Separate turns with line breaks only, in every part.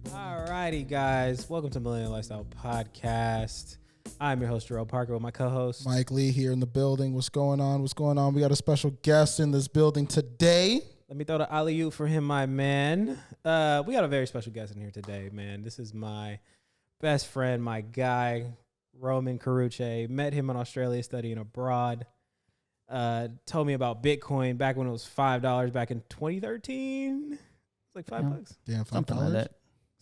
Alrighty, guys. Welcome to Millennial Lifestyle Podcast. I'm your host, Jarelle Parker, with my co-host
Mike Lee here in the building. What's going on? What's going on? We got a special guest in this building today.
Let me throw the alley-oop for him, my man. We got a very special guest in here today, man. This is my best friend, my guy, Romain. Met him in Australia studying abroad. Told me about Bitcoin back when it was $5 back in 2013. It's like $5.
Damn,
Something like that.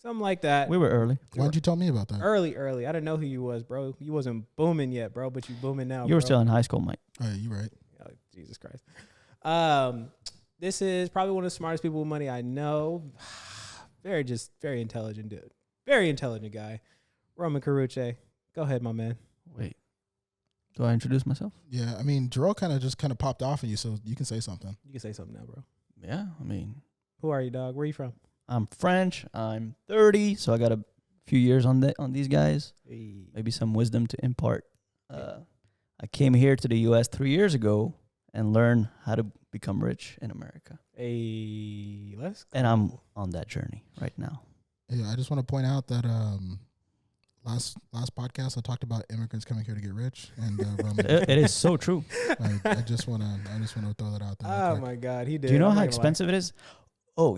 Something like that.
We were early.
Why didn't you tell me about that?
Early. I didn't know who you was, bro. You wasn't booming yet, bro, but you booming now.
You were
bro.
still in high school, Mike.
Oh, yeah, you're right.
Oh, Jesus Christ. This is probably one of the smartest people with money I know. Very intelligent dude. Very intelligent guy. Romain. Go ahead, my man.
Wait. Do I introduce myself?
Yeah, I mean, Jarelle kind of popped off on you, so you can say something.
You can say something now, bro.
Yeah, I mean,
Who are you, dog? Where are you from?
I'm French. I'm 30, so I got a few years on these guys.
Hey.
Maybe some wisdom to impart. I came here to the U.S. 3 years ago and learned how to become rich in America.
Hey, let's go.
And I'm on that journey right now.
Yeah, I just want to point out that last podcast I talked about immigrants coming here to get rich, and
It is so true.
I just want to throw that out there.
Oh, my God. He did.
Do you know
I'm
how
not gonna lie.
expensive it is? Oh,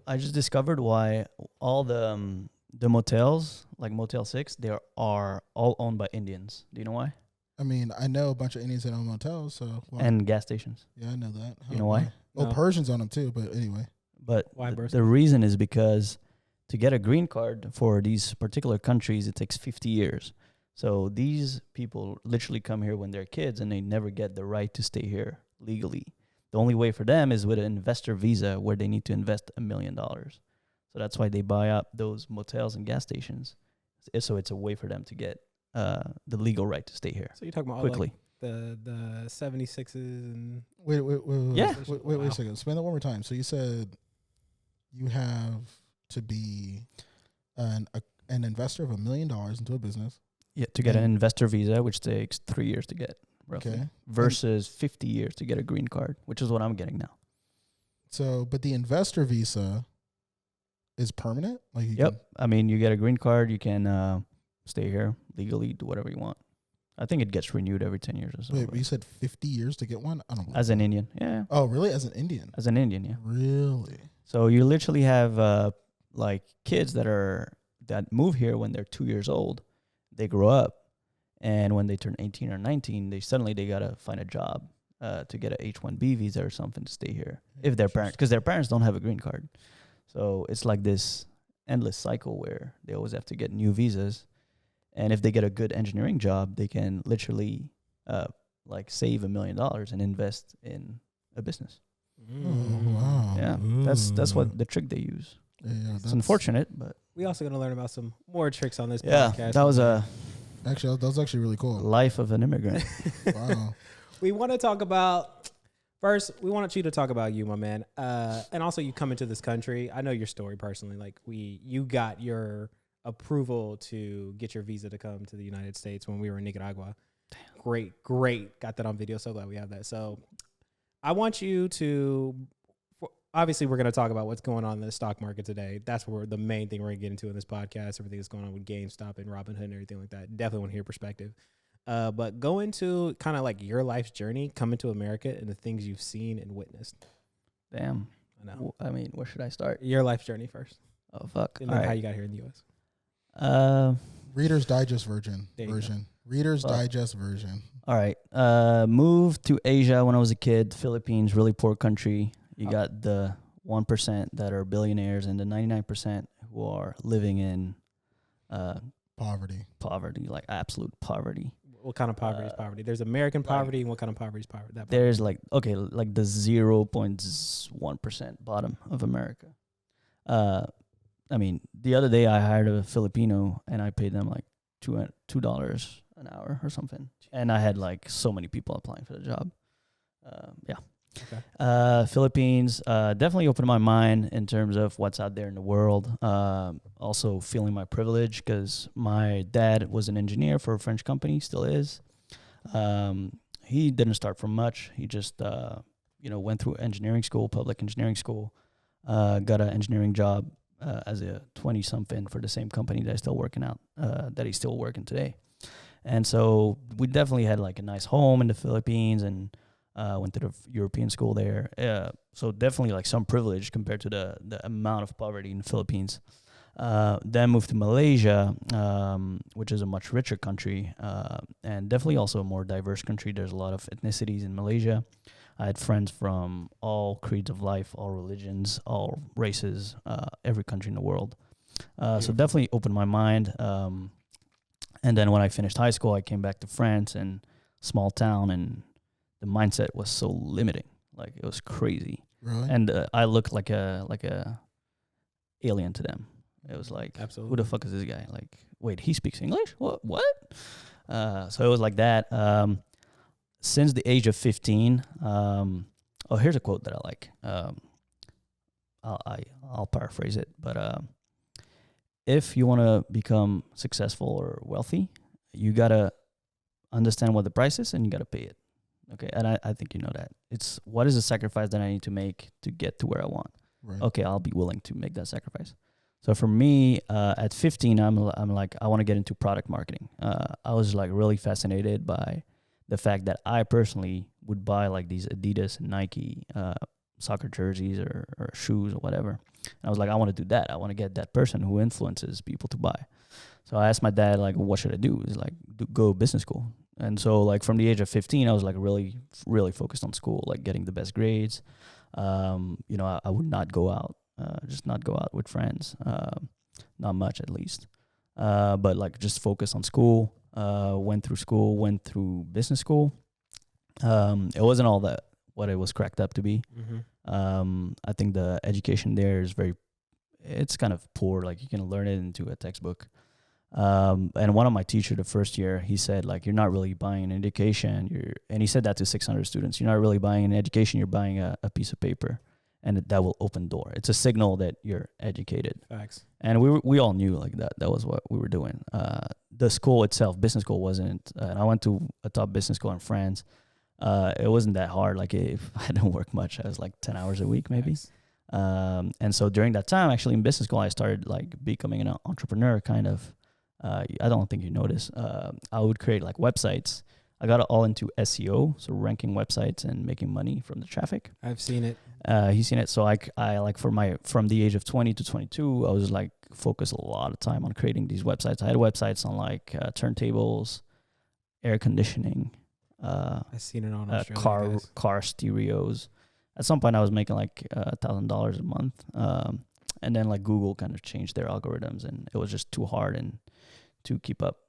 I just discovered why all the motels, like Motel 6, they are all owned by Indians. Do you know why?
I mean, I know a bunch of Indians that own motels, so
And gas stations.
yeah, I know that.
You know why?
Well,
No.
Persians own them too, but anyway.
But
Why, bro?
the reason is because to get a green card for these particular countries, it takes 50 years. So these people literally come here when they're kids and they never get the right to stay here legally. The only way for them is with an investor visa where they need to invest $1 million. So that's why they buy up those motels and gas stations. So it's a way for them to get the legal right to stay here
So you're talking about
quickly.
the 76s and
Wait,
Yeah.
wait a second. Explain that one more time. So you said you have to be an investor of $1 million into a business.
Yeah, to get an investor visa, which takes 3 years to get, roughly,
Okay.
versus 50 years to get a green card, which is what I'm getting now.
So, but the investor visa is permanent. Like you
Yep. I mean, you get a green card, you can stay here legally, do whatever you want. I think it gets renewed every 10 years or so.
Wait, but you said 50 years to get one? I don't know.
As an Indian, yeah.
Oh, really? As an Indian?
As an Indian, yeah.
Really?
So you literally have like kids that move here when they're 2 years old. They grow up, and when they turn 18 or 19, they gotta find a job to get a H-1B visa or something to stay here. If their parents, because their parents don't have a green card, so it's like this endless cycle where they always have to get new visas. And if they get a good engineering job, they can literally like save $1 million and invest in a business.
Oh, wow.
Yeah, that's what the trick they use.
Yeah,
It's unfortunate, but
we also going to learn about some more tricks on this
yeah,
podcast.
that was a
Actually, that was actually really cool.
life of an immigrant.
Wow.
We want to talk about, first, we want you to talk about you, my man. And also you come into this country. I know your story personally. Like you got your approval to get your visa to come to the United States when we were in Nicaragua. Damn. Great. Got that on video. So glad we have that. So I want you to, obviously we're going to talk about what's going on in the stock market today. That's where the main thing we're going to get into in this podcast, everything that's going on with GameStop and Robinhood and everything like that. Definitely want to hear your perspective. But go into kind of like your life's journey, coming to America and the things you've seen and witnessed.
Damn.
I know.
I mean, where should I start?
Your life's journey first.
Oh, fuck.
And
All
then how
right.
you got here in the U.S.
Reader's Digest version.
There you go.
Reader's
Fuck.
Digest version.
All right. Moved to Asia when I was a kid. Philippines, really poor country. You got the 1% that are billionaires and the 99% who are living in
Poverty.
like absolute poverty.
What kind of poverty is poverty? There's American poverty, and what kind of poverty is poverty? That poverty.
There's like the 0.1% bottom of America. I mean, the other day I hired a Filipino and I paid them like $2 an hour or something, and I had like so many people applying for the job. Yeah.
Okay.
Philippines definitely opened my mind in terms of what's out there in the world. Also feeling my privilege because my dad was an engineer for a French company, still is. He didn't start from much. He just went through engineering school, public engineering school, got an engineering job as a 20-something for the same company that he's still working today. And so we definitely had like a nice home in the Philippines and went to the European school there. So definitely like some privilege compared to the amount of poverty in the Philippines. Then moved to Malaysia, which is a much richer country, and definitely also a more diverse country. There's a lot of ethnicities in Malaysia. I had friends from all creeds of life, all religions, all races, every country in the world. So definitely opened my mind. And then when I finished high school, I came back to France and small town, and the mindset was so limiting. Like it was crazy.
Really?
And I looked like a alien to them. It was like,
Absolutely.
who the fuck is this guy? Like, wait, he speaks English? What? So it was like that. Since the age of 15, here's a quote that I like. I'll paraphrase it, but if you want to become successful or wealthy, you gotta understand what the price is and you gotta pay it. Okay, and I think you know that. It's what is the sacrifice that I need to make to get to where I want.
Right.
Okay, I'll be willing to make that sacrifice. So for me, at 15, I'm like, I want to get into product marketing. I was like really fascinated by the fact that I personally would buy like these Adidas and Nike soccer jerseys or shoes or whatever. And I was like, I want to do that. I want to get that person who influences people to buy. So I asked my dad, like, what should I do? He's like, go business school. And so like from the age of 15, I was like really, really focused on school, like getting the best grades. I would not go out. Just not go out with friends, not much at least. But like just focus on school. Went through business school. It wasn't all that what it was cracked up to be.
Mm-hmm.
I think the education there is it's kind of poor. Like you can learn it into a textbook. And one of my teachers the first year, he said like, you're not really buying an education. And he said that to 600 students. You're not really buying an education. You're buying a piece of paper. And that will open door. It's a signal that you're educated.
Facts.
And we all knew like that. That was what we were doing. The school itself, business school, wasn't. And I went to a top business school in France. It wasn't that hard. Like if I didn't work much, I was like 10 hours a week maybe.
Nice.
And so during that time, actually in business school, I started like becoming an entrepreneur. Kind of. I don't think you notice. I would create like websites. I got all into SEO, so ranking websites and making money from the traffic.
I've seen it.
He's seen it. So I like from the age of 20 to 22, I was like focused a lot of time on creating these websites. I had websites on like turntables, air conditioning,
I've seen it on Australia,
car stereos. At some point I was making like $1,000 a month. And then like Google kind of changed their algorithms and it was just too hard and to keep up.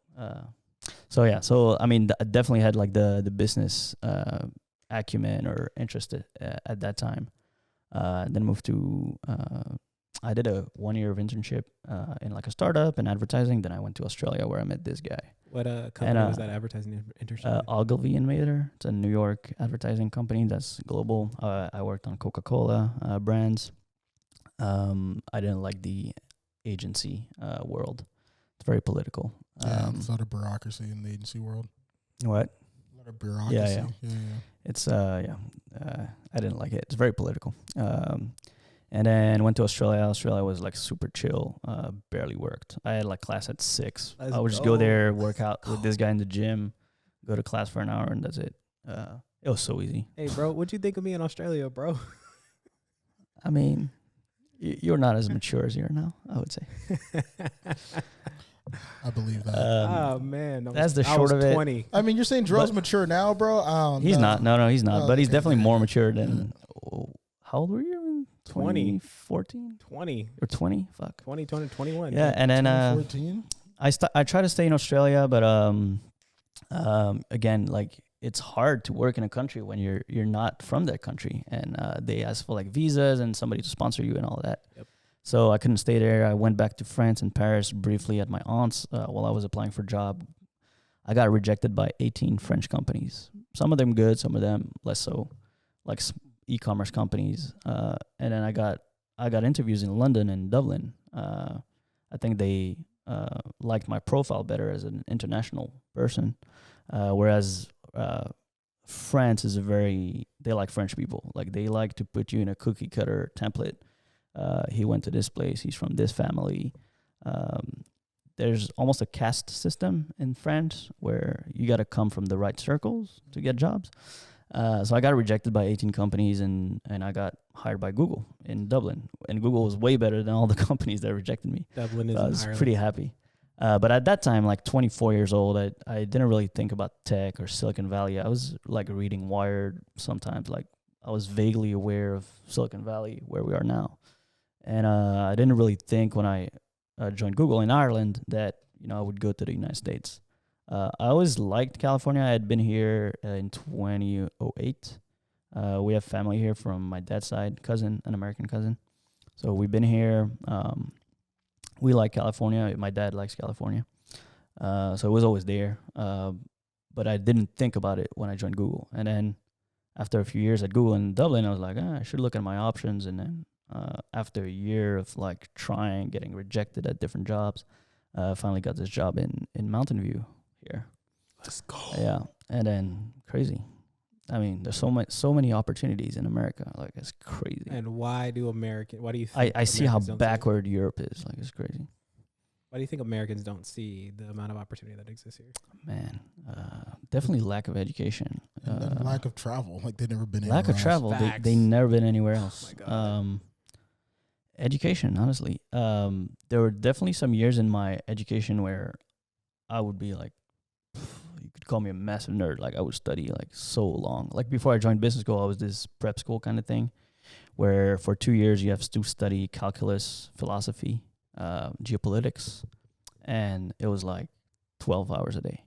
So I mean, I definitely had like the business acumen or interest at that time. Then moved to, I did a 1 year of internship in like a startup in advertising. Then I went to Australia where I met this guy.
What company was that advertising internship?
Ogilvy and Mather. It's a New York advertising company that's global. I worked on Coca-Cola brands. I didn't like the agency world. It's very political.
It's a lot of bureaucracy in the agency world.
What?
A lot of bureaucracy.
Yeah.
Yeah.
It's I didn't like it. It's very political. And then went to Australia. Australia was like super chill. Barely worked. I had like class at 6. I would just go there, work out with this guy in the gym, go to class for an hour, and that's it. It was so easy.
Hey, bro, what'd you think of me in Australia, bro?
I mean, you're not as mature as you are now, I would say.
I believe that.
Oh man,
that's the short of it.
20.
I mean, you're saying Jarrell's mature now, bro?
He's not. No, he's not.
Oh,
but he's
okay.
definitely more mature than. How old were you?
20.
14?
20.
Or 20? Fuck.
20, 21.
Yeah, and then
2014?
I try to stay in Australia, but again, like it's hard to work in a country when you're not from that country, and they ask for like visas and somebody to sponsor you and all of that.
Yep.
So I couldn't stay there. I went back to France and Paris briefly at my aunt's while I was applying for a job. I got rejected by 18 French companies. Some of them good, some of them less so, like e-commerce companies. And then I got interviews in London and Dublin. I think they liked my profile better as an international person, whereas France is they like French people. Like they like to put you in a cookie cutter template. He went to this place. He's from this family. There's almost a caste system in France where you got to come from the right circles to get jobs. So I got rejected by 18 companies, and I got hired by Google in Dublin. And Google was way better than all the companies that rejected me.
Dublin is
I was pretty happy. But at that time, like 24 years old, I didn't really think about tech or Silicon Valley. I was like reading Wired sometimes. Like I was vaguely aware of Silicon Valley, where we are now. And I didn't really think when I joined Google in Ireland that, I would go to the United States. I always liked California. I had been here in 2008. We have family here from my dad's side, an American cousin. So we've been here. We like California. My dad likes California. So it was always there. But I didn't think about it when I joined Google. And then after a few years at Google in Dublin, I was like, I should look at my options. And then after a year of like getting rejected at different jobs, I finally got this job in Mountain View here.
Let's go.
Yeah. And then crazy. I mean, there's so many opportunities in America. Like, it's crazy.
And why do you think
I see how
Americans don't
backward Europe is. Like, it's crazy.
Why do you think Americans don't see the amount of opportunity that exists here?
Man, definitely lack of education.
And then lack of travel. Like, they've never been
Lack of travel. They never been anywhere else.
Oh my God.
Education, honestly. There were definitely some years in my education where I would be like, you could call me a massive nerd. Like, I would study like so long. Like, before I joined business school, I was this prep school kind of thing where for 2 years you have to study calculus, philosophy, geopolitics, and it was like 12 hours a day.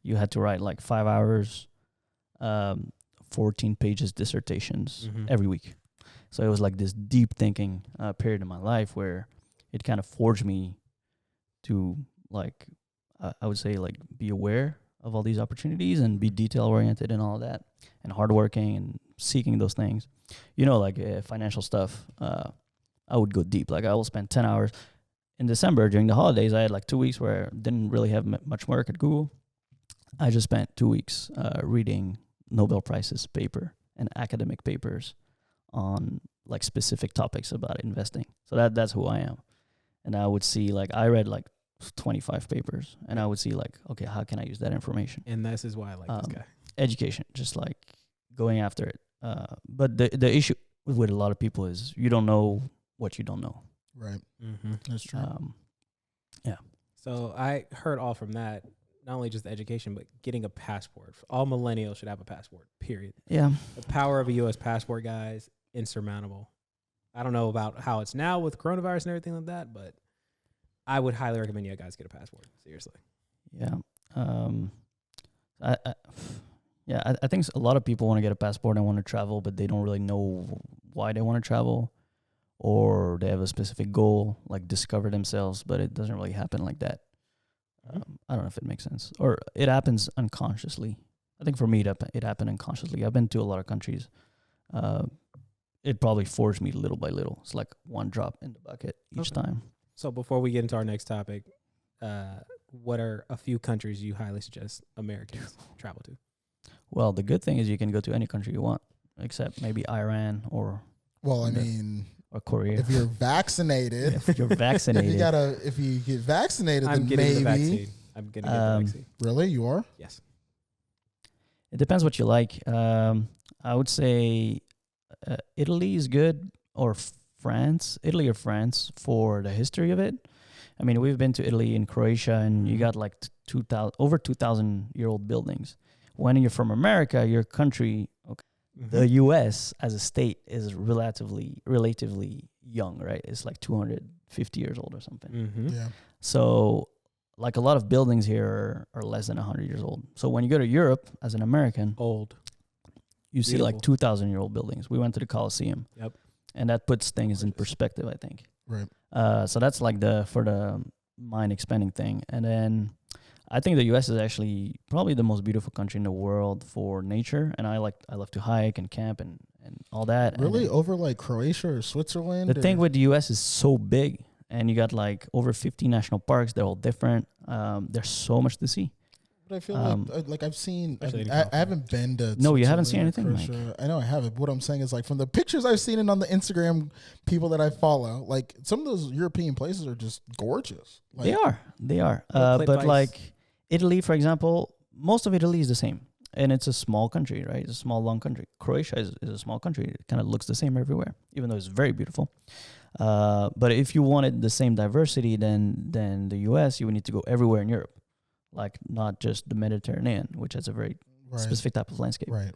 You had to write like 5 hours, 14 pages dissertations every week. So it was like this deep thinking period in my life where it kind of forged me to like, I would say, like, be aware of all these opportunities and be detail oriented and all that, and hardworking and seeking those things. Like financial stuff, I would go deep. Like, I will spend 10 hours in December during the holidays. I had like 2 weeks where I didn't really have much work at Google. I just spent 2 weeks reading Nobel Prizes paper and academic papers on like specific topics about investing. So that's who I am. And I would see, like, I read like 25 papers, and I would see like, okay, how can I use that information?
And this is why I like this guy.
Education, just like going after it. But the issue with a lot of people is you don't know what you don't know.
Right. That's true.
Yeah.
So I heard all from that, not only just the education, but getting a passport. All millennials should have a passport, period.
Yeah.
The power of a U.S. passport, guys, insurmountable. I don't know about how it's now with coronavirus and everything like that, but I would highly recommend you guys get a passport. Seriously.
Yeah. I think a lot of people want to get a passport and want to travel, but they don't really know why they want to travel, or they have a specific goal, like discover themselves, but it doesn't really happen like that. I don't know if it makes sense, or it happens unconsciously. I think for me, it happened unconsciously. I've been to a lot of countries. It probably forced me little by little. It's like one drop in the bucket each time.
So before we get into our next topic, what are a few countries you highly suggest Americans travel to?
Well, the good thing is you can go to any country you want, except maybe Iran or Korea.
If you're vaccinated,
if you're vaccinated,
if you get vaccinated,
I'm
then
getting
maybe.
the vaccine. I'm gonna get the vaccine.
Really, you are?
Yes.
It depends what you like. I would say Italy is good, or Italy or France for the history of it. I mean, we've been to Italy and Croatia, and you got like over 2,000-year-old buildings. When you're from America, your country, the U.S. as a state is relatively young, right? It's like 250 years old or something.
Yeah.
So, like, a lot of buildings here are less than 100 years old. So when you go to Europe as an American, you see like 2,000-year-old buildings. We went to the Colosseum.
Yep.
And that puts things in perspective, I think.
Right.
So that's like for the mind expanding thing. And then I think the U.S. is actually probably the most beautiful country in the world for nature. And I love to hike and camp and all that.
Really? Over like Croatia or Switzerland?
The thing with the U.S. is so big, and you got like over 50 national parks. They're all different. There's so much to see.
But I feel like I've seen.
Especially in
I haven't been to.
No, you haven't seen
Switzerland
anything,
or
Mike.
Croatia. I know I haven't. But what I'm saying is like from the pictures I've seen and on the Instagram people that I follow, like some of those European places are just gorgeous. Like,
They are.
Little clip
But
ice.
like Italy, for example, most of Italy is the same, and it's a small country, right? It's a small, long country. Croatia is a small country. It kind of looks the same everywhere, even though it's very beautiful. But if you wanted the same diversity, then the U.S., you would need to go everywhere in Europe, like not just the Mediterranean, which has a very specific type of landscape.
Right.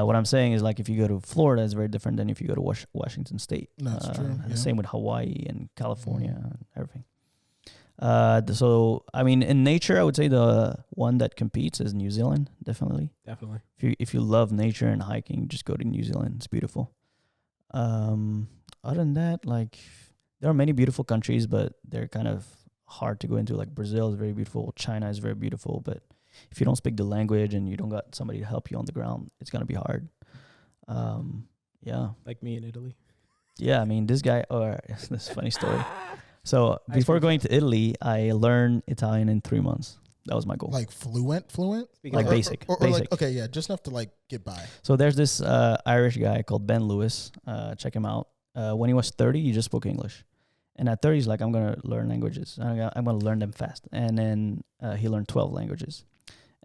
What I'm saying is like if you go to Florida, it's very different than if you go to Washington State.
That's true.
And
Yeah.
the same with Hawaii and California and everything. So I mean, in nature, I would say the one that competes is New Zealand, definitely.
Definitely.
If you love nature and hiking, just go to New Zealand. It's beautiful. Other than that, like there are many beautiful countries, but they're kind of hard to go into. Like Brazil is very beautiful, China is very beautiful, but if you don't speak the language and you don't got somebody to help you on the ground, it's gonna be hard. Yeah.
Like me in Italy.
Yeah, I mean, this guy, or this is a funny story. So
Ice
before
cream
going to Italy, I learned Italian in 3 months. That was my goal.
Like fluent.
Speaking
Like
of-
basic.
Or
basic.
like okay, yeah, just enough to like get by.
So there's this Irish guy called Ben Lewis. Check him out. When he was 30, he just spoke English. And at 30, he's like, I'm going to learn languages. I'm going to learn them fast. And then he learned 12 languages.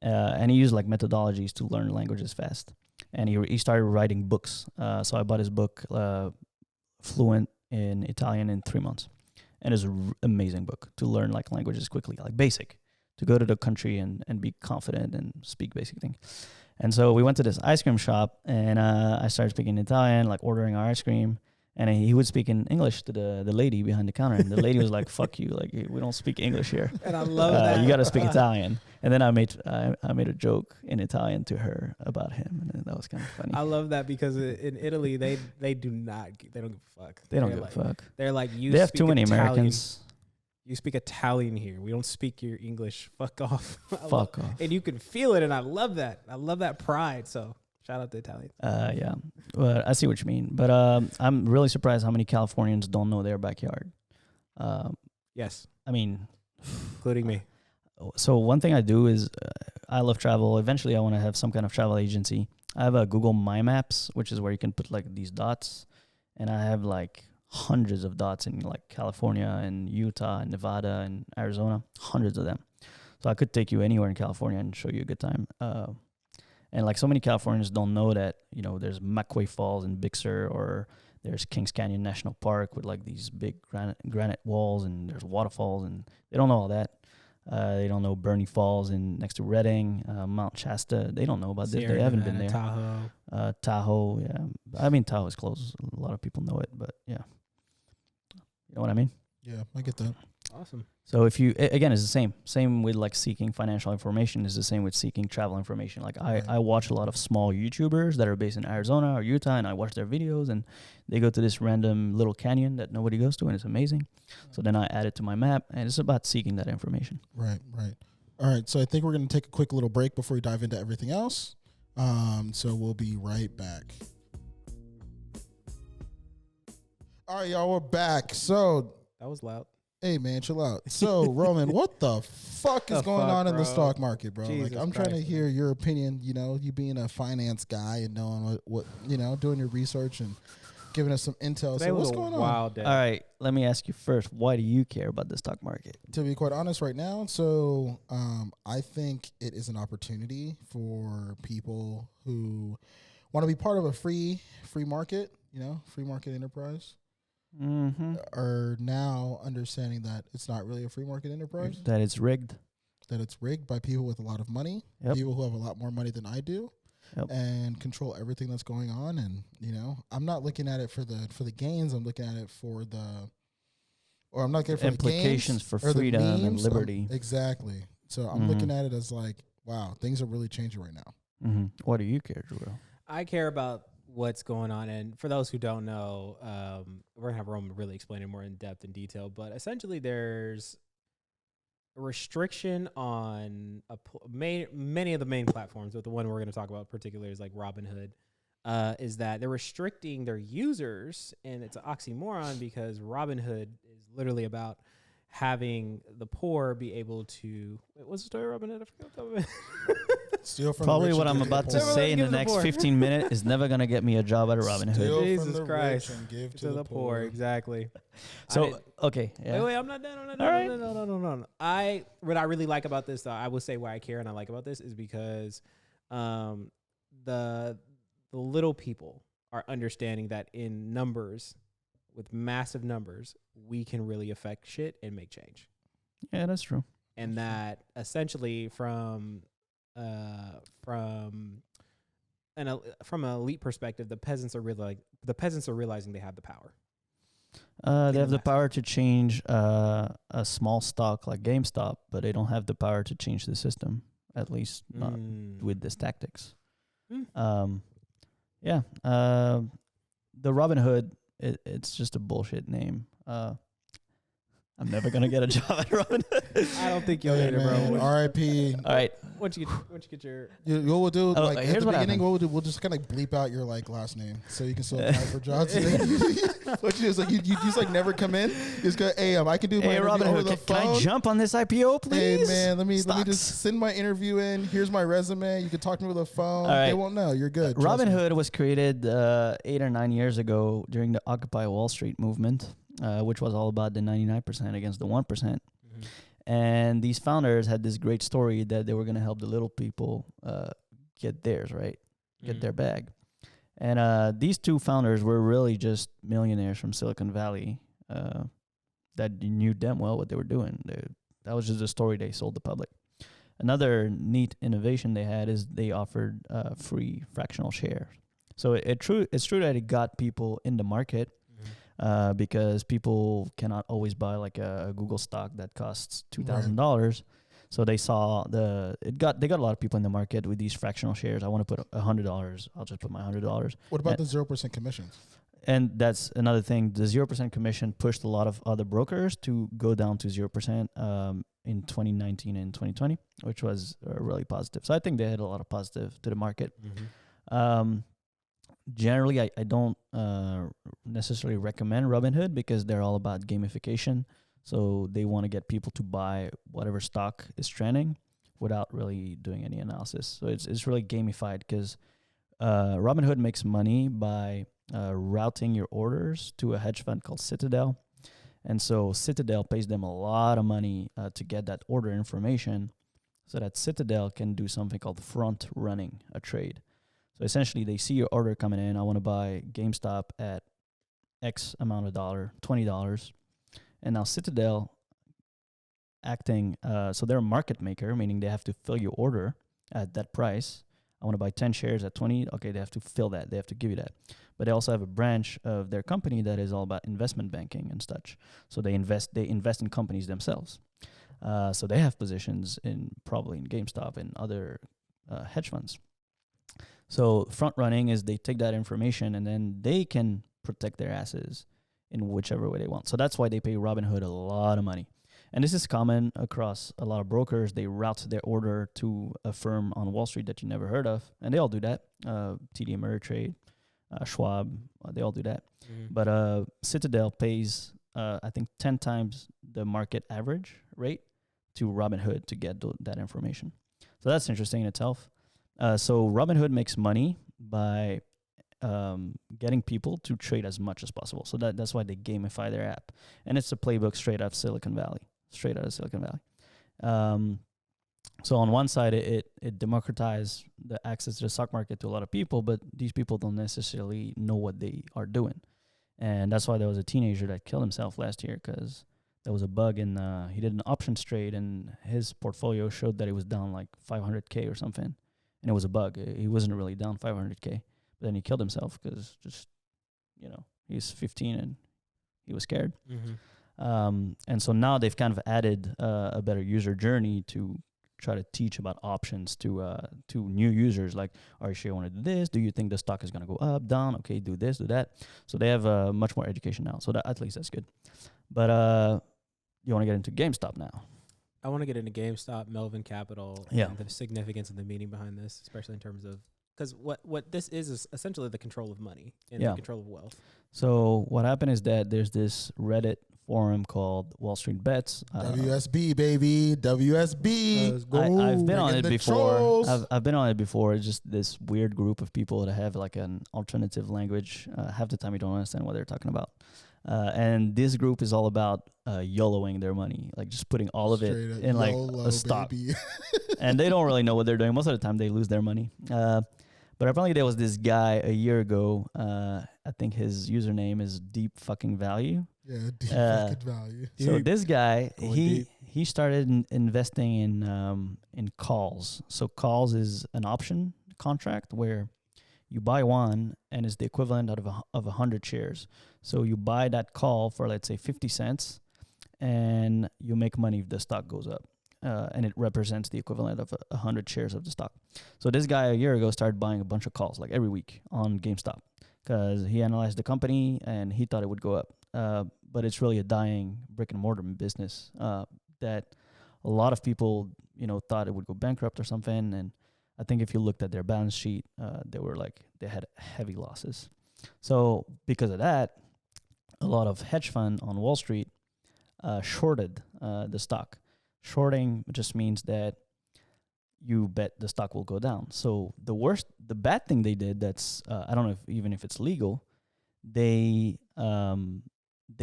And he used like methodologies to learn languages fast. And he started writing books. So I bought his book, Fluent in Italian in 3 months. And it's an amazing book to learn like languages quickly, like basic, to go to the country and be confident and speak basic things. And so we went to this ice cream shop, and I started speaking Italian, like ordering our ice cream. And he would speak in English to the lady behind the counter. And the lady was like, fuck you, like we don't speak English here.
And I love that.
You got to speak Italian. And then I made a joke in Italian to her about him. And that was kind of funny.
I love that because in Italy they don't give a fuck.
They don't
They're
give
like,
a fuck.
They're like, you
They have
speak
too many
Italian.
Americans.
You speak Italian here. We don't speak your English. Fuck off.
Fuck off.
And you can feel it, and I love that. I love that pride. So shout out to Italians.
Yeah. But I see what you mean. But I'm really surprised how many Californians don't know their backyard.
Yes,
I mean,
including me.
so one thing I do is I love travel. Eventually, I want to have some kind of travel agency. I have a Google My Maps, which is where you can put like these dots. And I have like hundreds of dots in like California and Utah and Nevada and Arizona, hundreds of them. So I could take you anywhere in California and show you a good time. And like so many Californians don't know that, you know, there's McQuay Falls in Big Sur, or there's Kings Canyon National Park with like these big granite walls, and there's waterfalls, and they don't know all that. They don't know Bernie Falls next to Redding, Mount Shasta. They don't know about this.
Sierra
They haven't been
Nevada,
there.
Tahoe.
Tahoe, yeah. I mean, Tahoe is close. A lot of people know it, but yeah. You know what I mean?
Yeah, I get that.
Awesome.
So if you, again, it's the same. Same with like seeking financial information is the same with seeking travel information. Like I watch a lot of small YouTubers that are based in Arizona or Utah, and I watch their videos, and they go to this random little canyon that nobody goes to, and it's amazing. So then I add it to my map, and it's about seeking that information.
Right. All right, so I think we're going to take a quick little break before we dive into everything else. So we'll be right back. All right, y'all, we're back. So,
That was loud.
hey, man, chill out. So, Roman, what the fuck is
The
going
fuck,
on in the
bro?
stock market, bro?
Jesus
like, I'm trying to
Christ,
hear your opinion, you know, you being a finance guy and knowing what you know, doing your research and giving us some intel.
Today
So,
was
what's
a
going on?
wild day.
All right, let me ask you first. Why do you care about the stock market?
To be quite honest right now, so I think it is an opportunity for people who want to be part of a free market, you know, free market enterprise,
Mm-hmm.
are now understanding that it's not really a free market enterprise,
That it's rigged.
that it's rigged by people with a lot of money,
Yep.
people who have a lot more money than I do,
Yep.
and control everything that's going on. And, you know, I'm not looking at it for the gains. I'm looking at it for I'm not looking for
Implications
the gains
for
or the
freedom and
memes.
liberty.
Exactly. So I'm looking at it as like, wow, things are really changing right now.
Mm-hmm. Why do you care, Jarelle?
I care about what's going on, and for those who don't know, we're gonna have Roman really explain it more in depth and detail. But essentially, there's a restriction on many of the main platforms, but the one we're gonna talk about particularly is like Robinhood. Is that they're restricting their users, and it's an oxymoron because Robinhood is literally about having the poor be able to. What's the story, Robinhood? I forgot.
Steal from
Probably
the rich
what
and
I'm
give to the
about to
poor.
say in the
Give to the
next
poor.
15 minutes is never gonna get me a job at a Robinhood.
Steal
Jesus
from the
Christ.
rich and give
To the poor, exactly.
So okay, yeah.
Wait, I'm not done.
All right.
No. What I really like about this, though, I will say why I care and I like about this is because the little people are understanding that in numbers, with massive numbers, we can really affect shit and make change.
Yeah, that's true.
And that essentially from an elite perspective, the peasants are realizing they have the power.
They have the power to change a small stock like GameStop, but they don't have the power to change the system. At least not with this tactics. Yeah. The Robinhood, it's just a bullshit name. I'm never gonna get a job at Robinhood.
I don't think you'll
Hey,
get it, bro.
man, R.I.P.
All right.
Once you get your
What we'll do,
Oh,
like at
here's
the
what
beginning,
happened.
what we'll do, we'll just kind of bleep out your like last name, so you can still apply for jobs. What you do is like you just like never come in. You just go, hey, I can do my
Hey,
interview over
Robinhood,
the
can I
phone.
jump on this IPO,
Hey
please?
man, let me
Stocks.
just send my interview in. Here's my resume. You can talk to me with a phone.
All right.
They won't know. You're good. Trust me.
Robinhood was created 8 or 9 years ago during the Occupy Wall Street movement, which was all about the 99% against the 1%. And these founders had this great story that they were going to help the little people get theirs, right? Get their bag. And these two founders were really just millionaires from Silicon Valley that knew damn well what they were doing. That was just the story they sold the public. Another neat innovation they had is they offered free fractional shares. So it's true that it got people in the market. Because people cannot always buy like a Google stock that costs $2,000. So they saw they got a lot of people in the market with these fractional shares. I want to put $100. I'll just put my $100.
What about the 0% commissions?
And that's another thing. The 0% commission pushed a lot of other brokers to go down to 0% in 2019 and 2020, which was really positive. So I think they had a lot of positive to the market. Generally, I don't necessarily recommend Robinhood because they're all about gamification. So they want to get people to buy whatever stock is trending without really doing any analysis. So it's really gamified because Robinhood makes money by routing your orders to a hedge fund called Citadel. And so Citadel pays them a lot of money to get that order information so that Citadel can do something called front running a trade. So essentially, they see your order coming in. I want to buy GameStop at X amount of $20. And now Citadel acting, so they're a market maker, meaning they have to fill your order at that price. I want to buy 10 shares at 20. Okay, they have to fill that. They have to give you that. But they also have a branch of their company that is all about investment banking and such. So they invest in companies themselves. So they have positions probably in GameStop and other hedge funds. So front running is they take that information and then they can protect their asses in whichever way they want. So that's why they pay Robinhood a lot of money. And this is common across a lot of brokers. They route their order to a firm on Wall Street that you never heard of. And they all do that. TD Ameritrade, Schwab, they all do that. But Citadel pays, I think, 10 times the market average rate to Robinhood to get that information. So that's interesting in itself. So Robinhood makes money by getting people to trade as much as possible. So that's why they gamify their app. And it's a playbook straight out of Silicon Valley. So on one side, it democratized the access to the stock market to a lot of people, but these people don't necessarily know what they are doing. And that's why there was a teenager that killed himself last year because there was a bug in he did an options trade and his portfolio showed that it was down like 500K or something. And it was a bug. He wasn't really down 500K. But then he killed himself because he's 15 and he was scared. And so now they've kind of added a better user journey to try to teach about options to new users. Like, are you sure you want to do this? Do you think the stock is going to go up, down? Okay, do this, do that. So they have much more education now. So that, at least that's good. But you want to get into GameStop now?
I want to get into GameStop, Melvin Capital, and the significance of the meaning behind this, especially in terms of, because what this is essentially the control of money and the control of wealth.
So what happened is that there's this Reddit forum called Wall Street Bets.
WSB, baby. WSB.
Let's go.
I've been on
Bring in
it
the
before.
trolls.
I've been on it before. It's just this weird group of people that have like an alternative language. Half the time you don't understand what they're talking about. And this group is all about YOLOing their money, like just putting all of it
Straight up
in like
YOLO,
a stock.
baby.
And they don't really know what they're doing. Most of the time they lose their money. But apparently there was this guy a year ago. I think his username is Deep Fucking Value.
Yeah, deep fucking value.
So
Deep.
this guy,
Going
he
deep.
he started investing in calls. So calls is an option contract where you buy one and it's the equivalent of 100 shares. So you buy that call for, let's say, 50 cents, and you make money if the stock goes up. And it represents the equivalent of 100 shares of the stock. So this guy a year ago started buying a bunch of calls, like every week on GameStop, because he analyzed the company and he thought it would go up. But it's really a dying brick and mortar business that a lot of people, thought it would go bankrupt or something. And I think if you looked at their balance sheet, they had heavy losses. So because of that, a lot of hedge fund on Wall Street shorted the stock. Shorting just means that you bet the stock will go down. So the bad thing they did, that's I don't know if it's legal, they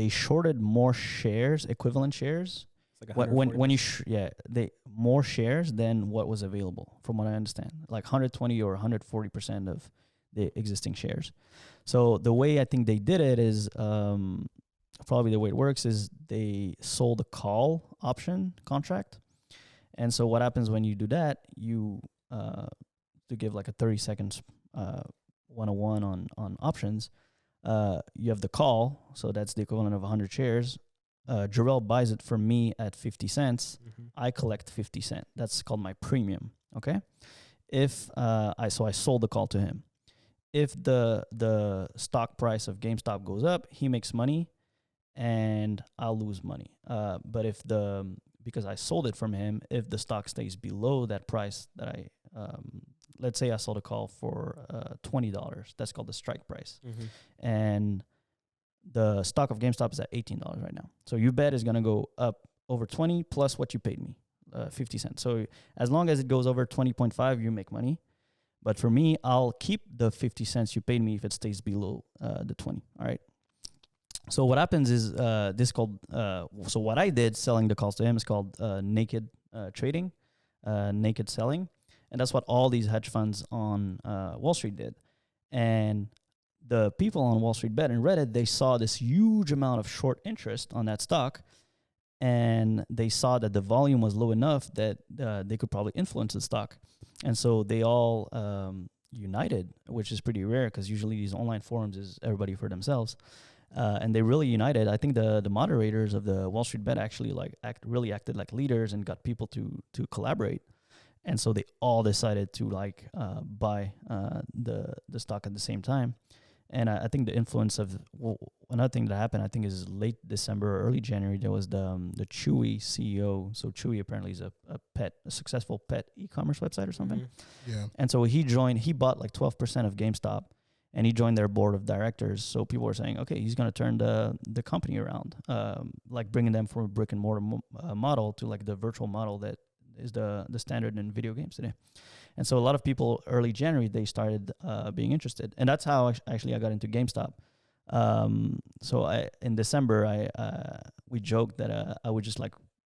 shorted more shares, equivalent shares.
It's like
When you they more shares than what was available, from what I understand, like 120 or 140% of the existing shares. So the way I think they did it is probably the way it works is they sold a call option contract. And so what happens when you do that, you to give like a 30 seconds 101 on options, you have the call, so that's the equivalent of 100 shares. Jarelle buys it from me at 50 cents.
Mm-hmm.
I collect 50 cents. That's called my premium. Okay. If I sold the call to him. If the stock price of GameStop goes up, he makes money and I'll lose money. But because I sold it from him, if the stock stays below that price that I, let's say I sold a call for $20, that's called the strike price.
Mm-hmm.
And the stock of GameStop is at $18 right now. So your bet is going to go up over 20 plus what you paid me, 50 cents. So as long as it goes over 20.5, you make money. But for me, I'll keep the 50 cents you paid me if it stays below the 20. All right. So what happens is so what I did selling the calls to him is called naked trading, naked selling. And that's what all these hedge funds on Wall Street did. And the people on Wall Street Bet and Reddit, they saw this huge amount of short interest on that stock. And they saw that the volume was low enough that they could probably influence the stock. And so they all united, which is pretty rare because usually these online forums is everybody for themselves. And they really united. I think the moderators of the Wall Street Bet actually really acted like leaders and got people to collaborate. And so they all decided to buy the stock at the same time. And I think the influence of another thing that happened, I think, is late December or early January. There was the Chewy CEO. So Chewy apparently is a successful pet e-commerce website or something.
Mm-hmm. Yeah.
And so he bought like 12% of GameStop, and he joined their board of directors. So people were saying, okay, he's going to turn the company around, like bringing them from a brick and mortar model to like the virtual model that is the standard in video games today. And so a lot of people early January, they started being interested. And that's how I got into GameStop. So in December, we joked that I would just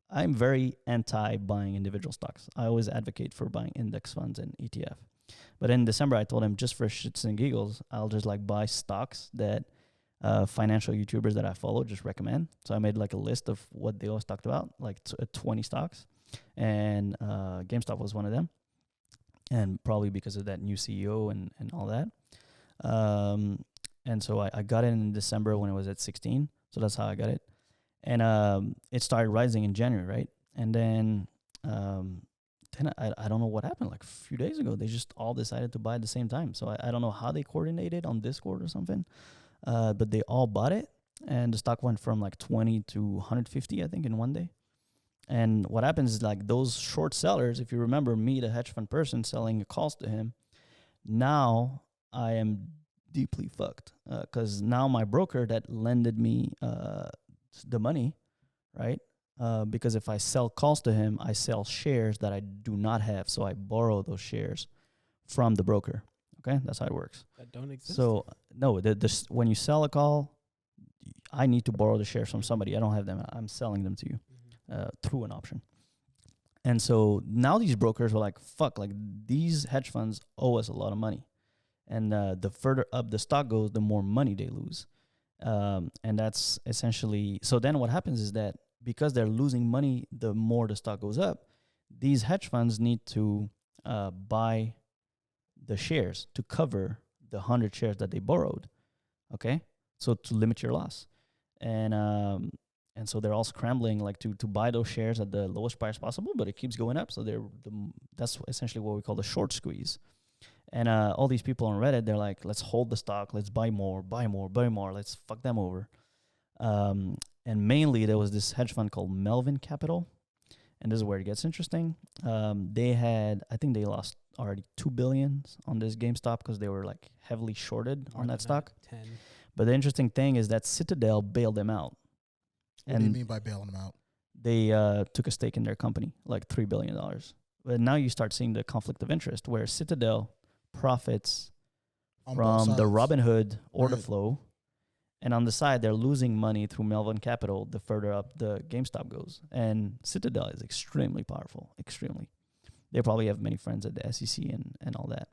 I'm very anti buying individual stocks. I always advocate for buying index funds and ETF. But in December, I told him just for shits and giggles, I'll just buy stocks that financial YouTubers that I follow just recommend. So I made a list of what they always talked about, 20 stocks. And GameStop was one of them. And probably because of that new CEO and all that. And so I got it in December when it was at 16. So that's how I got it. And it started rising in January, right? And then I don't know what happened. Like a few days ago, they just all decided to buy at the same time. So I don't know how they coordinated on Discord or something. But they all bought it. And the stock went from 20 to 150, I think, in one day. And what happens is those short sellers, if you remember me, the hedge fund person selling calls to him, now I am deeply fucked because now my broker that lended me the money, right? Because if I sell calls to him, I sell shares that I do not have. So I borrow those shares from the broker. Okay, that's how it works.
That don't exist.
So no, when you sell a call, I need to borrow the shares from somebody. I don't have them. I'm selling them to you through an option. And so now these brokers were like, fuck, like these hedge funds owe us a lot of money. And the further up the stock goes, the more money they lose. And that's essentially, so then what happens is that because they're losing money, the more the stock goes up, these hedge funds need to buy the shares to cover the 100 shares that they borrowed. Okay. So to limit your loss. And so they're all scrambling like to buy those shares at the lowest price possible, but it keeps going up. So that's essentially what we call the short squeeze. And all these people on Reddit, they're like, let's hold the stock, let's buy more, let's fuck them over. And mainly there was this hedge fund called Melvin Capital. And this is where it gets interesting. I think they lost already $2 billion on this GameStop because they were like heavily shorted on that stock.
10.
But the interesting thing is that Citadel bailed them out.
What do you mean by bailing them out?
They took a stake in their company, like $3 billion. But now you start seeing the conflict of interest where Citadel profits from the Robinhood order flow. And on the side, they're losing money through Melvin Capital the further up the GameStop goes. And Citadel is extremely powerful, extremely. They probably have many friends at the SEC and all that.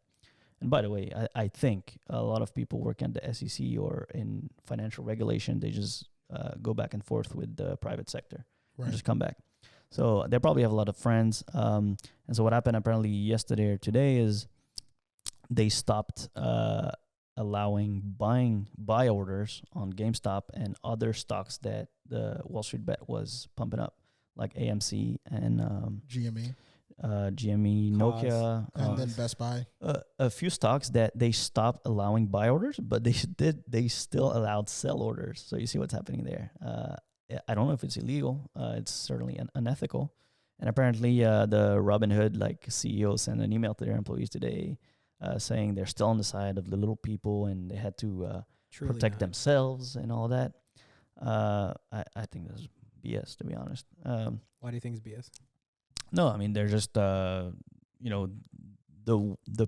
And by the way, I think a lot of people working at the SEC or in financial regulation, they just go back and forth with the private sector and just come back. So they probably have a lot of friends. And so what happened apparently yesterday or today is they stopped allowing buy orders on GameStop and other stocks that the Wall Street Bet was pumping up, like AMC and
GME,
Nokia,
and then Best Buy.
A few stocks that they stopped allowing buy orders, but they still allowed sell orders. So you see what's happening there. I don't know if it's illegal. It's certainly unethical. And apparently, the Robinhood CEO sent an email to their employees today. Saying they're still on the side of the little people and they had to protect themselves and all that. I think that's BS, to be honest.
Why do you think it's BS?
No, I mean, they're just, the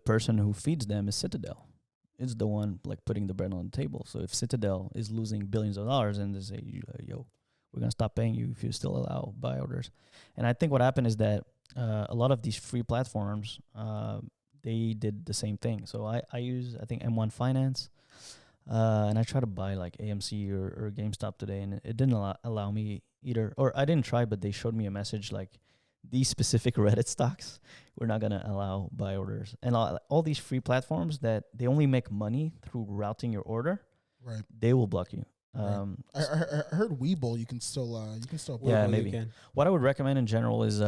person who feeds them is Citadel. It's the one putting the bread on the table. So if Citadel is losing billions of dollars and they say, yo, we're going to stop paying you if you still allow buy orders. And I think what happened is that a lot of these free platforms, they did the same thing. So I use, I think, M1 Finance, and I try to buy AMC or GameStop today, and it didn't allow me either. Or I didn't try, but they showed me a message these specific Reddit stocks, we're not going to allow buy orders. And all these free platforms that they only make money through routing your order,
right?
They will block you.
I heard Webull, you can still
yeah,
Webull,
maybe. What I would recommend in general is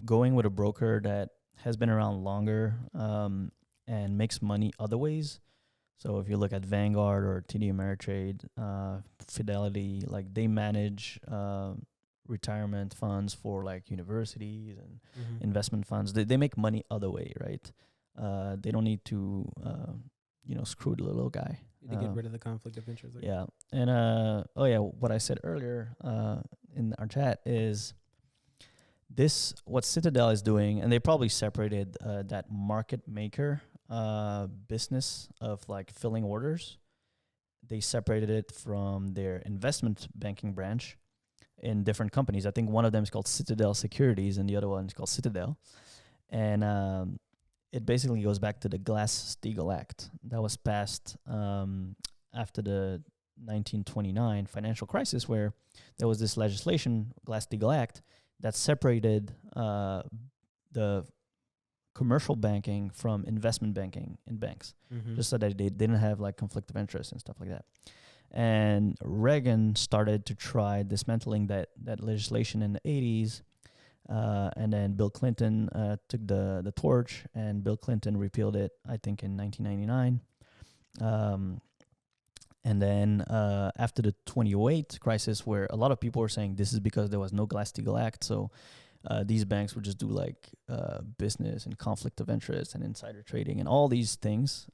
going with a broker that has been around longer and makes money other ways. So if you look at Vanguard or TD Ameritrade, Fidelity, they manage retirement funds for universities and investment funds. They make money other way, right? They don't need to screw the little guy.
To get rid of the conflict of interest.
Yeah. And what I said earlier in our chat is what Citadel is doing, and they probably separated that market maker business of filling orders. They separated it from their investment banking branch in different companies. I think one of them is called Citadel Securities and the other one is called Citadel. And it basically goes back to the Glass-Steagall Act that was passed after the 1929 financial crisis, where there was this legislation, Glass-Steagall Act, that separated the commercial banking from investment banking in banks, just so that they didn't have conflict of interest and stuff like that. And Reagan started to try dismantling that legislation in the 80s, and then Bill Clinton took the torch, and Bill Clinton repealed it, I think, in 1999. And then after the 2008 crisis, where a lot of people were saying this is because there was no Glass-Steagall Act, so these banks would just do business and conflict of interest and insider trading and all these things.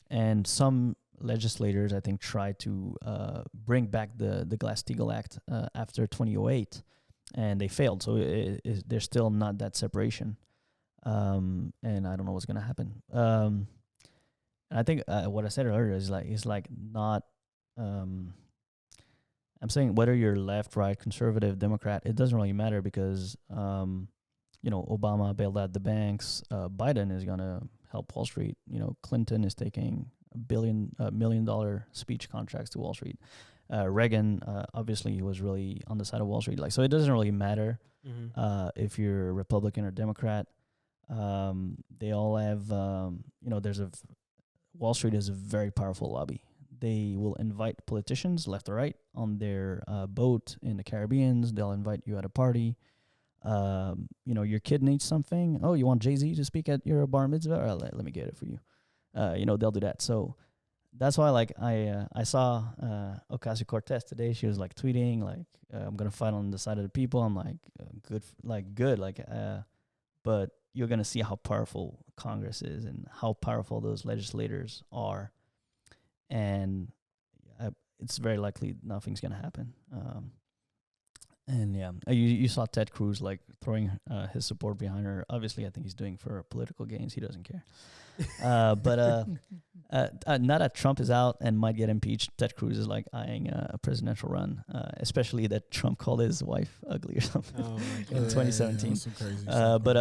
And some legislators, I think, tried to bring back the Glass-Steagall Act after 2008, and they failed. So there's still not that separation, and I don't know what's gonna happen. And I think what I said earlier is like not. I'm saying whether you're left, right, conservative, Democrat, it doesn't really matter because Obama bailed out the banks. Biden is gonna help Wall Street. Clinton is taking $1 million speech contracts to Wall Street. Reagan, obviously, he was really on the side of Wall Street. So it doesn't really matter if you're Republican or Democrat. They all have, Wall Street is a very powerful lobby. They will invite politicians left or right on their boat in the Caribbean. They'll invite you at a party. Your kid needs something. Oh, you want Jay-Z to speak at your bar mitzvah? Let me get it for you. They'll do that. So that's why, I saw Ocasio-Cortez today. She was tweeting I'm gonna fight on the side of the people. I'm good. But you're gonna see how powerful Congress is and how powerful those legislators are, and it's very likely nothing's gonna happen. And yeah, you saw Ted Cruz throwing his support behind her. Obviously, I think he's doing for political gains. He doesn't care. But now that Trump is out and might get impeached, Ted Cruz is eyeing a presidential run. Especially that Trump called his wife ugly or something in 2017.
Some crazy
But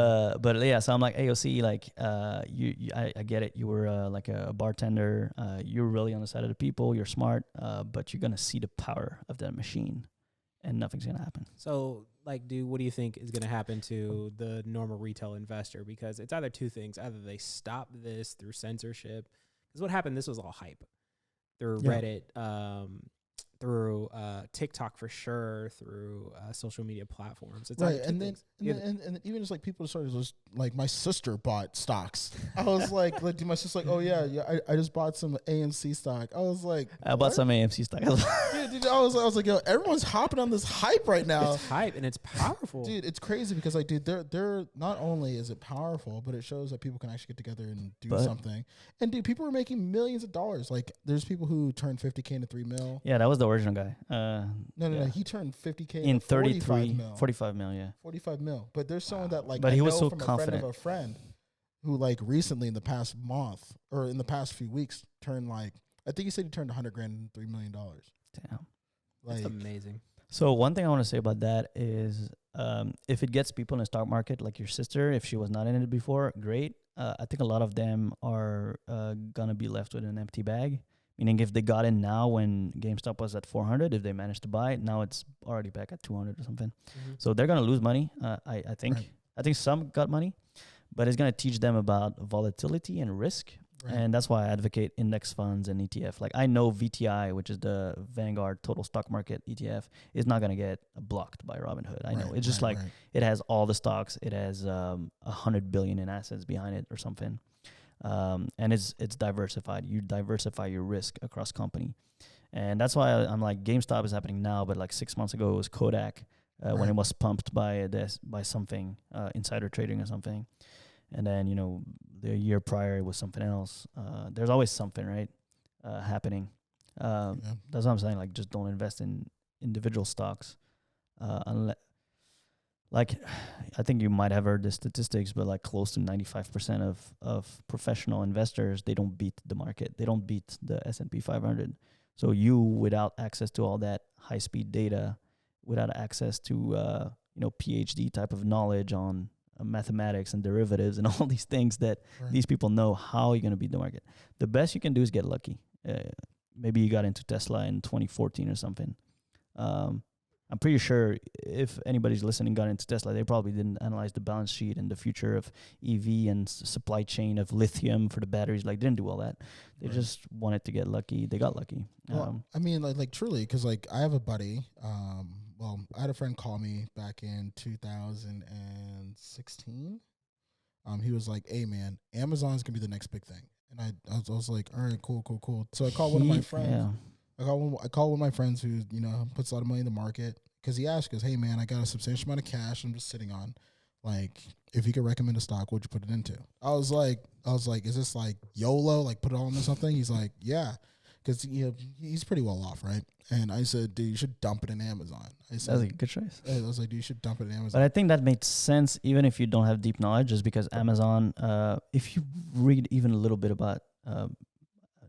yeah, so I'm AOC, I get it. You were a bartender. You're really on the side of the people. You're smart, but you're gonna see the power of that machine. And nothing's going to happen.
So, dude, what do you think is going to happen to the normal retail investor? Because it's either two things. Either they stop this through censorship. Because what happened, this was all hype. Through Reddit, through TikTok for sure, through social media platforms. It's
right, and then even just people started just my sister bought stocks. I was dude, my sister's oh yeah, I just bought some AMC stock. I was
I bought some AMC stock.
Dude, I was yo, everyone's hopping on this hype right now.
It's hype and it's powerful,
dude. It's crazy because dude, they're not only is it powerful, but it shows that people can actually get together and do something. And dude, people are making millions of dollars. There's people who turned $50K into $3 million.
Yeah, that was the original guy.
No. He turned $50K
in
45
mil. Yeah,
45 mil. But there's someone that
but he was so
from
confident.
A friend who recently in the past month or in the past few weeks turned I think he said he turned $100,000 and $3 million.
Damn,
that's amazing.
So one thing I want to say about that is, if it gets people in the stock market, like your sister, if she was not in it before, great. I think a lot of them are gonna be left with an empty bag. Meaning, if they got in now when GameStop was at 400, if they managed to buy it, now it's already back at 200 or something. Mm-hmm. So they're gonna lose money. I think. Right. I think some got money, but it's gonna teach them about volatility and risk, and that's why I advocate index funds and ETF. I know VTI, which is the Vanguard Total Stock Market ETF, is not gonna get blocked by Robinhood. I know it's just it has all the stocks. It has 100 billion in assets behind it or something. And it's diversified. You diversify your risk across company, and that's why I'm GameStop is happening now, but 6 months ago it was Kodak when it was pumped by something insider trading or something, and then the year prior it was something else. There's always something happening. That's what I'm saying. Just don't invest in individual stocks, unless. I think you might have heard the statistics, but close to 95% of professional investors, they don't beat the market. They don't beat the S&P 500. So you, without access to all that high-speed data, without access to PhD type of knowledge on mathematics and derivatives and all these things that these people know, how are you going to beat the market? The best you can do is get lucky. Maybe you got into Tesla in 2014 or something. I'm pretty sure if anybody's listening got into Tesla, they probably didn't analyze the balance sheet and the future of EV and supply chain of lithium for the batteries. Didn't do all that. They just wanted to get lucky. They got lucky.
Well, I mean, truly, because I have a buddy. I had a friend call me back in 2016. He was like, "Hey, man, Amazon's gonna be the next big thing." And I was like, "All right, cool." So I called one of my friends. Yeah. I call one of my friends who, puts a lot of money in the market, because he asked us, "Hey man, I got a substantial amount of cash I'm just sitting on. If you could recommend a stock, what'd you put it into?" I was like, "Is this YOLO? Put it all into something?" He's like, "Yeah." because he's pretty well off, right? And I said, dude, you should dump it in Amazon. I said,
That's a good choice.
I was like, dude, you should dump it in Amazon.
But I think that made sense even if you don't have deep knowledge, just because Amazon, if you read even a little bit about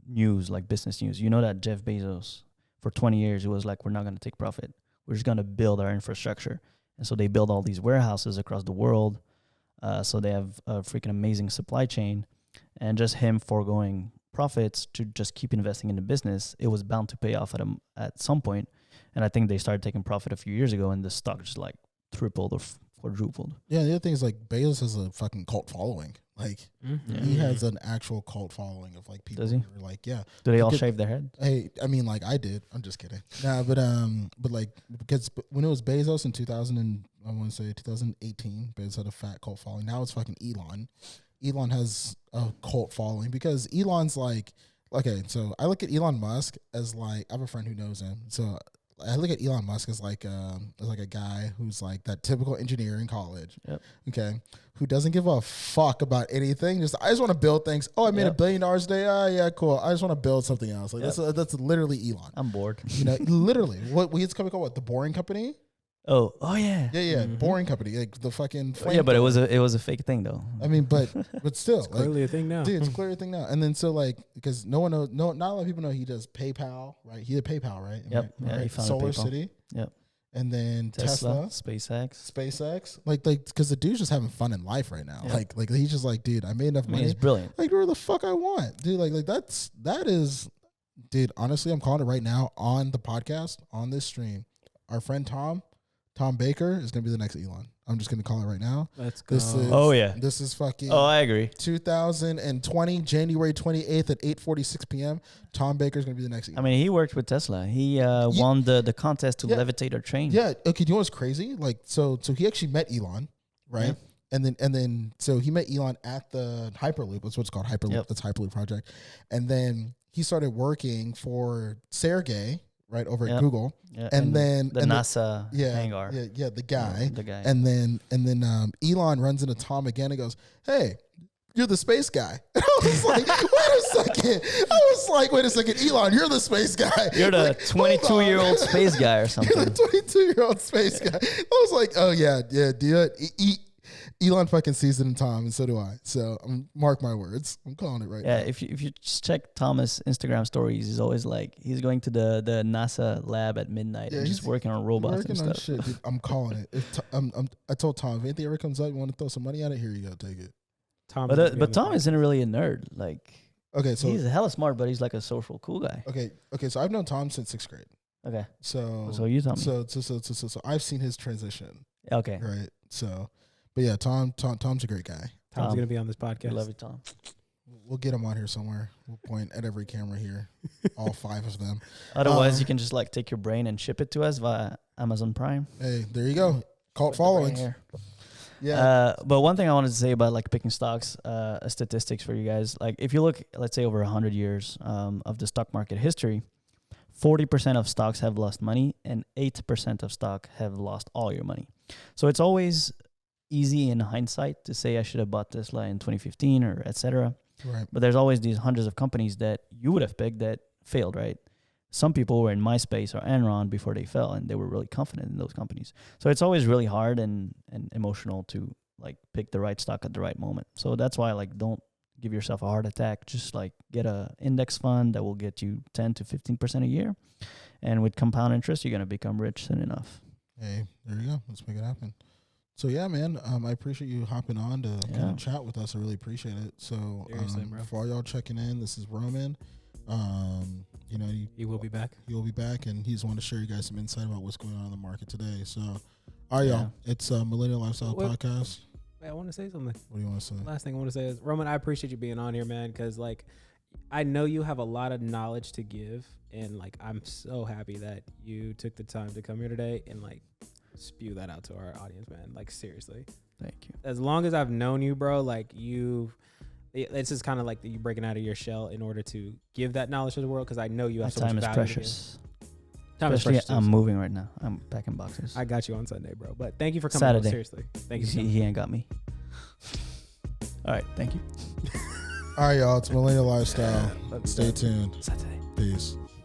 news, like business news, you know that Jeff Bezos, for 20 years, it was like, we're not going to take profit. We're just going to build our infrastructure. And so they build all these warehouses across the world. So they have a freaking amazing supply chain. And just him foregoing profits to just keep investing in the business, it was bound to pay off at some point. And I think they started taking profit a few years ago, and the stock just like tripled or quadrupled.
Yeah, the other thing is like Bezos has a fucking cult following. Like he has an actual cult following of like people.
Does he?
Who are like, yeah.
Do they all shave their head?
Hey, I mean, like I did. I'm just kidding. Nah, but like because when it was Bezos in 2018, Bezos had a fat cult following. Now it's fucking Elon. Elon has a cult following because Elon's like, okay, so I look at Elon Musk as like, I have a friend who knows him. So I look at Elon Musk as like a guy who's like that typical engineer in college.
Yep.
Okay. Who doesn't give a fuck about anything. I just want to build things. Oh, I made $1 billion today. Oh yeah, cool. I just want to build something else. Like that's literally Elon.
I'm bored.
Literally. What we it's company called what? The Boring Company?
Oh yeah.
Yeah. Mm-hmm. Boring Company, like the fucking.
Yeah, but it was a fake thing though.
I mean, but still,
it's clearly a thing now.
Dude, it's clearly a thing now. And then so like because no one knows, not a lot of people know he does PayPal, right? He did PayPal, right?
Yep.
Right?
Yeah, he founded
Solar
PayPal.
City.
Yep.
And then Tesla,
SpaceX,
like because the dude's just having fun in life right now.
Yep.
Like he's just like, dude, I made enough money.
It's brilliant.
Like where the fuck I want, dude. Like that is, dude. Honestly, I'm calling it right now on the podcast on this stream. Our friend Tom Baker is gonna be the next Elon. I'm just gonna call it right now.
Let's go.
This is fucking.
Oh, I agree.
2020, January 28th at 8:46 p.m. Tom Baker's gonna be the next Elon.
I mean, he worked with Tesla. He won the contest to levitate our train.
Yeah. Okay. Do you know what's crazy? Like, so he actually met Elon, right? Yeah. And then so he met Elon at the Hyperloop. That's what's called Hyperloop.
Yep.
That's Hyperloop project. And then he started working for Sergey, right, over at Google.
Yeah.
And then
the NASA hangar.
Yeah, the guy.
The guy.
And then Elon runs into Tom again and goes, "Hey, you're the space guy." And I was like, wait a second, Elon, you're the space guy.
You're the
like,
22-year-old space guy or something.
You're the 22-year-old space guy. I was like, oh yeah, dude. Elon fucking sees it in Tom, and so do I. So mark my words. I'm calling it right now.
Yeah, if you just check Thomas' Instagram stories, he's always like, he's going to the NASA lab at midnight and just working on robots and stuff.
Shit, dude. I'm calling it. I told Tom, if anything ever comes up, you want to throw some money at it, here you go, take it.
But Tom isn't really a nerd. Like,
okay, so
he's hella smart, but he's like a social cool guy.
Okay. So I've known Tom since 6th grade.
Okay.
So
you tell me.
So I've seen his transition.
Okay.
Right. So, but yeah, Tom's a great guy.
Tom's gonna be on this podcast.
I love you, Tom.
We'll get him on here somewhere. We'll point at every camera here, all 5 of them.
Otherwise, you can just like take your brain and ship it to us via Amazon Prime.
Hey, there you go. Cult followings.
Yeah. But one thing I wanted to say about like picking stocks, statistics for you guys. Like if you look, let's say over 100 years of the stock market history, 40% of stocks have lost money and 8% of stock have lost all your money. So it's always easy in hindsight to say I should have bought Tesla in 2015 or et cetera.
Right.
But there's always these hundreds of companies that you would have picked that failed, right? Some people were in MySpace or Enron before they fell, and they were really confident in those companies. So it's always really hard and emotional to like pick the right stock at the right moment. So that's why like don't give yourself a heart attack. Just like get a index fund that will get you 10 to 15% a year. And with compound interest, you're going to become rich soon enough.
Hey, there you go. Let's make it happen. So yeah, man, I appreciate you hopping on to kind of chat with us. I really appreciate it. So for all y'all checking in, this is Romain. He will be back. He will be back, and he's want to share you guys some insight about what's going on in the market today. So, all right, y'all, it's a Millennial Lifestyle Podcast.
I want to say something.
What do you want to say?
Last thing I want to say is, Romain, I appreciate you being on here, man, because like I know you have a lot of knowledge to give, and like I'm so happy that you took the time to come here today and like spew that out to our audience, man. Like seriously,
thank you.
As long as I've known you, bro, like it's just kind of like you breaking out of your shell in order to give that knowledge to the world, because I know you have so much value. Time is precious.
Especially I'm moving right now. I'm packing boxes.
I got you on Sunday, bro. But thank you for coming on, seriously. Thank you.
He ain't got me. All right, thank you.
All right, y'all. It's Millennial Lifestyle. Stay tuned.
Saturday.
Peace. Peace.